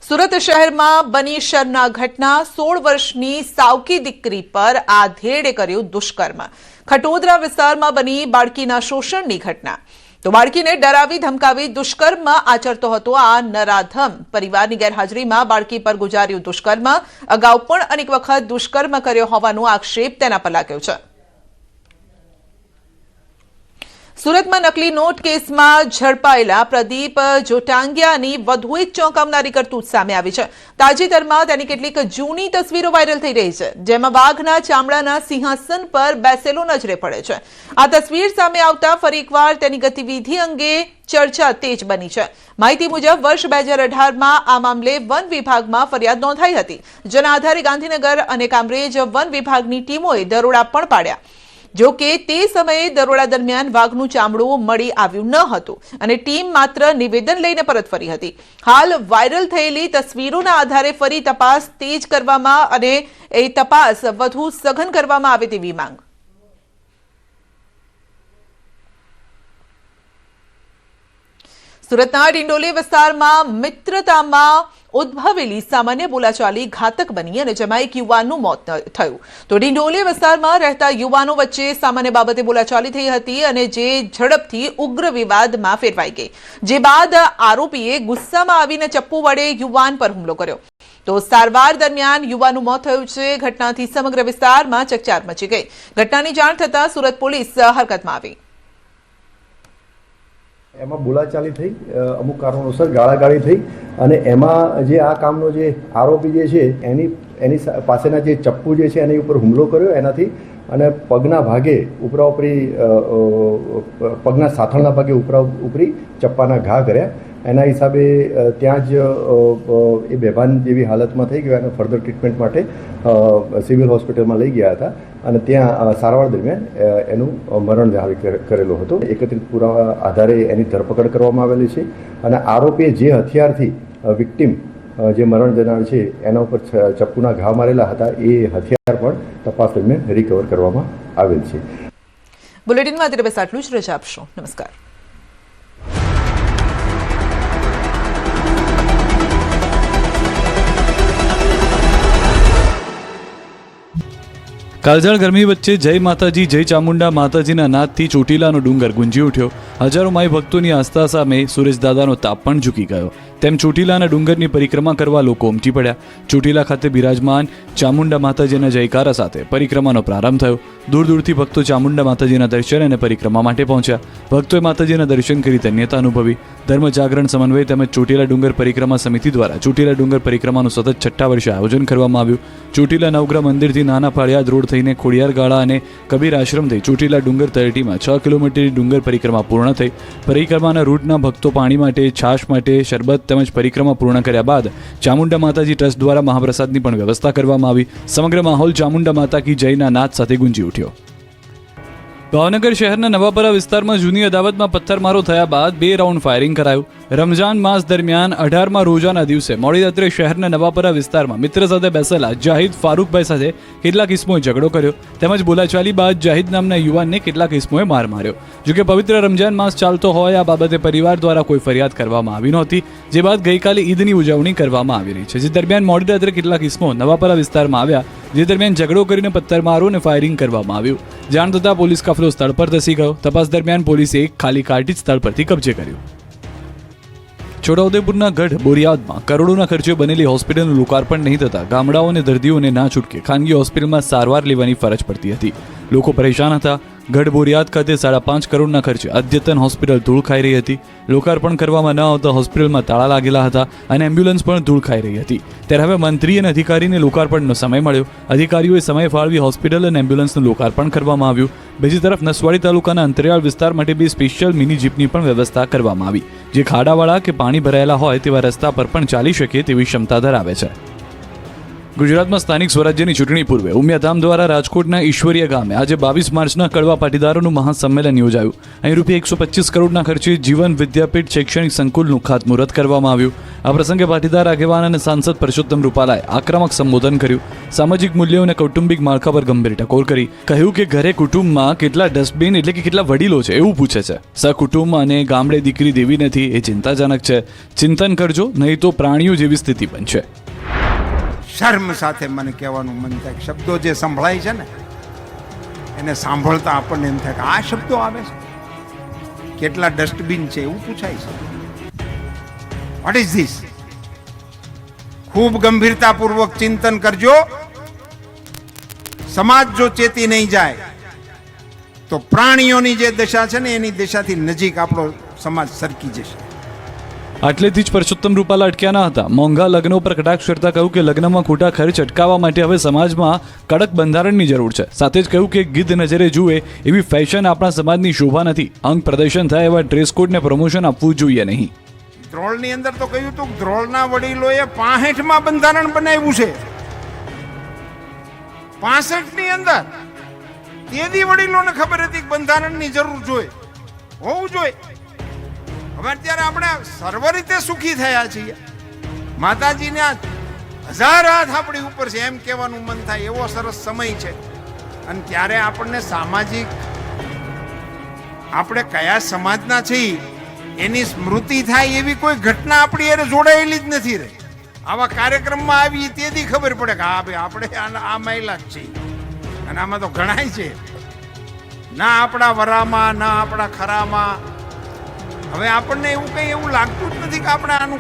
સુરત શહેરમાં બની શર્મનાક ઘટના 16 વર્ષની સાવકી દીકરી પર આધેડે કર્યું દુષ્કર્મ। ખટોદરા વિસ્તારમાં બની બાળકીના શોષણની ઘટના। તો બાળકીને ડરાવી ધમકાવી દુષ્કર્મ આચરતો હતો આ નરાધમ। પરિવારની ગેરહાજરીમાં બાળકી પર ગુજાર્યું દુષ્કર્મ। અગાઉ પણ અનેક વખત દુષ્કર્મ કર્યો હોવાનો આક્ષેપ તેના પર લાગ્યો છે। સુરતમાં નકલી નોટ કેસમાં ઝડપાયેલા પ્રદીપ જોટાંગિયાની વધુ એક ચોંકાવનારી કરતૂત સામે આવી છે। તાજેતરમાં તેની કેટલીક જૂની તસવીરો વાયરલ થઈ રહી છે, જેમાં વાઘના ચામડાના સિંહાસન પર બેસેલો નજરે પડે છે। આ તસવીર સામે આવતા ફરી એકવાર તેની ગતિવિધિ અંગે ચર્ચા તેજ બની છે। માહિતી મુજબ વર્ષ 2018માં આ મામલે વન વિભાગમાં ફરિયાદ નોંધાઈ હતી, જેના આધારે ગાંધીનગર અને કામરેજ વન વિભાગની ટીમોએ દરોડા પણ પાડ્યા। જો કે તે સમયે દરોડા દરમિયાન વાઘનું ચામડું મળી આવ્યું ન હતું અને ટીમ માત્ર નિવેદન લઈને પરત ફરી હતી। હાલ વાયરલ થયેલી તસવીરોના આધારે ફરી તપાસ તેજ કરવામાં અને એ તપાસ વધુ સઘન કરવામાં આવે તેવી માંગ। સુરતના ડિંડોલી વિસ્તારમાં મિત્રતામાં ઉદ્ભવેલી સામાન્ય બોલાચાલી ઘાતક બની અને જેમાં એક યુવાનનું મોત થયું। તો ડિંડોલી વિસ્તારમાં રહેતા યુવાનો વચ્ચે સામાન્ય બાબતે બોલાચાલી થઈ હતી અને જે ઝડપથી ઉગ્ર વિવાદમાં ફેરવાઈ ગઈ, જે બાદ આરોપીએ ગુસ્સામાં આવીને ચપ્પુ વડે યુવાન પર હુમલો કર્યો। તો સારવાર દરમિયાન યુવાનનું મોત થયું છે। ઘટનાથી સમગ્ર વિસ્તારમાં ચકચાર મચી ગઈ। ઘટનાની જાણ થતાં સુરત પોલીસ હરકતમાં આવી। એમાં બોલાચાલી થઈ, અમુક કારણોસર ગાળાગાળી થઈ અને એમાં જે આ કામનો જે આરોપી જે છે એની પાસેના જે ચપ્પુ જે છે એની ઉપર હુમલો કર્યો એનાથી અને પગના ભાગે ઉપરાઉપરી પગના સાથળના ભાગે ઉપરી ચપ્પાના ઘા કર્યા। એના હિસાબે ત્યાં જ એ બેભાન જેવી હાલતમાં થઈ ગયો અને ફર્ધર ટ્રીટમેન્ટ માટે સિવિલ હોસ્પિટલમાં લઈ ગયા હતા અને ત્યાં સારવાર દરમિયાન એનું મરણ જાહેર કરેલો હતો। એકત્રિત પુરાવા આધારે એની ધરપકડ કરવામાં આવેલી છે અને આરોપીએ જે હથિયારથી વિક્ટિમ જે મરણ જનાર છે એના ઉપર ચપ્પુના ઘા મારેલા હતા એ હથિયાર પણ તપાસ દરમિયાન રિકવર કરવામાં આવેલ છે। બુલેટિનમાં અત્યારે બસ આટલું જ। રજા આપશો। નમસ્કાર। કાળઝાળ ગરમી વચ્ચે જય માતાજી જય ચામુંડા માતાજીના નાદથી ચોટીલાનો ડુંગર ગુંજી ઉઠ્યો। હજારો માઈ ભક્તોની આસ્થા સામે સુરેશદાદાનો તાપ પણ ઝૂકી ગયો। તેમ ચોટીલાના ડુંગરની પરિક્રમા કરવા લોકો ઉમટી પડ્યા। ચોટીલા ખાતે બિરાજમાન ચામુંડા માતાજીના જયકારા સાથે પરિક્રમાનો પ્રારંભ થયો। દૂર દૂરથી ભક્તો ચામુંડા માતાજીના દર્શન અને પરિક્રમા માટે પહોંચ્યા। ભક્તોએ માતાજીના દર્શન કરી ધન્યતા અનુભવી। ધર્મ જાગરણ સમન્વય તેમજ ચોટીલા ડુંગર પરિક્રમા સમિતિ દ્વારા ચોટીલા ડુંગર પરિક્રમાનું સતત 6ઠ્ઠા વર્ષે આયોજન કરવામાં આવ્યું। ચોટીલા નવગ્રહ મંદિરથી નાના પાળિયાદ રોડ થઈને ખોડિયાર ગાળા અને કબીર આશ્રમ થઈ ચોટીલા ડુંગર તળેટીમાં 6 કિલોમીટરની ડુંગર પરિક્રમા પૂર્ણ થઈ। પરિક્રમાના રૂટના ભક્તો પાણી માટે, છાશ માટે, શરબત તેમજ પરિક્રમા પૂર્ણ કર્યા બાદ ચામુંડા માતાજી ટ્રસ્ટ દ્વારા મહાપ્રસાદની પણ વ્યવસ્થા કરવામાં આવી। સમગ્ર માહોલ ચામુંડા માતા કી જયના નાદ સાથે ગુંજી ઉઠ્યો। ભાવનગર શહેરના નવાપરા વિસ્તારમાં જૂની અદાવતમાં પથ્થરમારો થયા બાદ 2 રાઉન્ડ ફાયરિંગ કરાયું। રમઝાન માસ દરમિયાન 18મા રોજાના દિવસે મોડી રાત્રે શહેરના નવાપરા વિસ્તારમાં મિત્ર સાથે બેસેલા જાહિદ ફારૂકભાઈ સાથે કેટલાક ઇસમોએ ઝઘડો કર્યો તેમજ બોલાચાલી બાદ જાહિદ નામના યુવાનને કેટલાક ઇસમોએ માર માર્યો। જોકે પવિત્ર રમઝાન માસ ચાલતો હોય આ બાબતે પરિવાર દ્વારા કોઈ ફરિયાદ કરવામાં આવી નહોતી, જે બાદ ગઈકાલે ઈદની ઉજવણી કરવામાં આવી રહી છે। જે દરમિયાન મોડી રાત્રે કેટલાક ઇસમો નવાપરા વિસ્તારમાં આવ્યા, જે દરમિયાન ઝઘડો કરીને પથ્થરમારો અને ફાયરિંગ કરવામાં આવ્યું। જાણ થતાં પોલીસ કાફલો સ્થળ પર ધસી ગયો। તપાસ દરમિયાન પોલીસે એક ખાલી કાર્ટિજ સ્થળ પરથી કબજે કર્યું। છોટાઉદેપુરના ગઢ બોરિયાદમાં કરોડોના ખર્ચે બનેલી હોસ્પિટલનું લોકાર્પણ નહીં થતાં ગામડાઓ અને દર્દીઓને ના છૂટકે ખાનગી હોસ્પિટલમાં સારવાર લેવાની ફરજ પડતી હતી। લોકો પરેશાન હતા। ગઢ બોરિયાદ ખાતે 5.5 કરોડના ખર્ચે અદ્યતન હોસ્પિટલ ધૂળ ખાઈ રહી હતી। લોકાર્પણ કરવામાં ન આવતા હોસ્પિટલમાં તાળા લાગેલા હતા અને એમ્બ્યુલન્સ પણ ધૂળ ખાઈ રહી હતી। ત્યારે હવે મંત્રી અને અધિકારીને લોકાર્પણનો સમય મળ્યો। અધિકારીઓએ સમય ફાળવી હોસ્પિટલ અને એમ્બ્યુલન્સનું લોકાર્પણ કરવામાં આવ્યું। બીજી તરફ નસવાડી તાલુકાના અંતરિયાળ વિસ્તાર માટે 2 સ્પેશિયલ મિની જીપની પણ વ્યવસ્થા કરવામાં આવી, જે ખાડાવાળા કે પાણી ભરાયેલા હોય તેવા રસ્તા પર પણ ચાલી શકે તેવી ક્ષમતા ધરાવે છે। ગુજરાતમાં સ્થાનિક સ્વરાજ્યની ચૂંટણી પૂર્વે ઉમિયાધામ દ્વારા રાજકોટના ઈશ્વરીય ગામે આજે 22 માર્ચના કડવા પાટીદારોનું મહાસંમેલન યોજાયું. અહીં ₹125 કરોડના ખર્ચે જીવન વિદ્યાપીઠ શૈક્ષણિક સંકુલનું ખાતમુહૂર્ત કરવામાં આવ્યું. આ પ્રસંગે પાટીદાર આગેવાન અને સાંસદ પરસોત્તમ રૂપાલાએ આક્રમક સંબોધન કર્યું. સામાજિક મૂલ્યો અને કૌટુંબિક માળખા પર ગંભીર ટકોર કરી. કહ્યું કે ઘરે કુટુંબમાં કેટલા ડસ્ટબિન એટલે કે કેટલા વડીલો છે એવું પૂછે છે. સકુટુંબ અને ગામડે દીકરી દેવી નથી એ ચિંતાજનક છે. ચિંતન કરજો, નહીં તો પ્રાણીઓ જેવી સ્થિતિ બનશે. શર્મ સાથે મને કહેવાનું મન થાય કે શબ્દો જે સંભળાય છે ને એને સાંભળતા આપણને એમ થાય કે આ શબ્દો આવે છે. કેટલા ડસ્ટબિન છે એવું પૂછાય છે. What is this? ખૂબ ગંભીરતાપૂર્વક ચિંતન કરજો. સમાજ જો ચેતી નહીં જાય તો પ્રાણીઓની જે દશા છે ને એની દશાથી નજીક આપણો સમાજ સરકી જશે. આટલેથી જ પરસોત્તમ રૂપાલા અટક્યા ન હતા. મોંઘા લગ્નો પર કટાક્ષ કરતા કહ્યું કે લગ્નમાં ખોટા ખર્ચ અટકાવવા માટે હવે સમાજમાં કડક બંધારણની જરૂર છે. સાથે જ કહ્યું કે ગીધ નજરે જુએ એવી ફેશન આપણા સમાજની શોભા નથી. અંગ પ્રદર્શન થાય એવા ડ્રેસ કોડને પ્રમોશન આપવું જોઈએ નહીં. ધ્રોળની અંદર તો કહ્યું હતું ધ્રોળના વડીલોએ 65માં બંધારણ બનાવ્યું છે. 65ની અંદર તેથી વડીલોને ખબર હતી કે બંધારણની જરૂર જોઈએ, હોવું જોઈએ. હવે અત્યારે આપણે સર્વ રીતે સુખી થયા છીએ. માતાજીના 1000 હાથ આપણી ઉપર છે એમ કહેવાનું મન થાય એવો સરસ સમય છે. અને ત્યારે આપણને સામાજિક આપણે કયા સમાજના છીએ એની સ્મૃતિ થાય એવી કોઈ ઘટના આપણી એને જોડાયેલી જ નથી રહી. આવા કાર્યક્રમમાં આવી તેથી ખબર પડે કે હા ભાઈ આપણે આ મહિલા જ છીએ. અને આમાં તો ઘણાય છે, ના આપણા વરામાં ના આપણા ખરામાં. હવે આપણને એવું કંઈ એવું લાગતું જ નથી કે આપણે આનું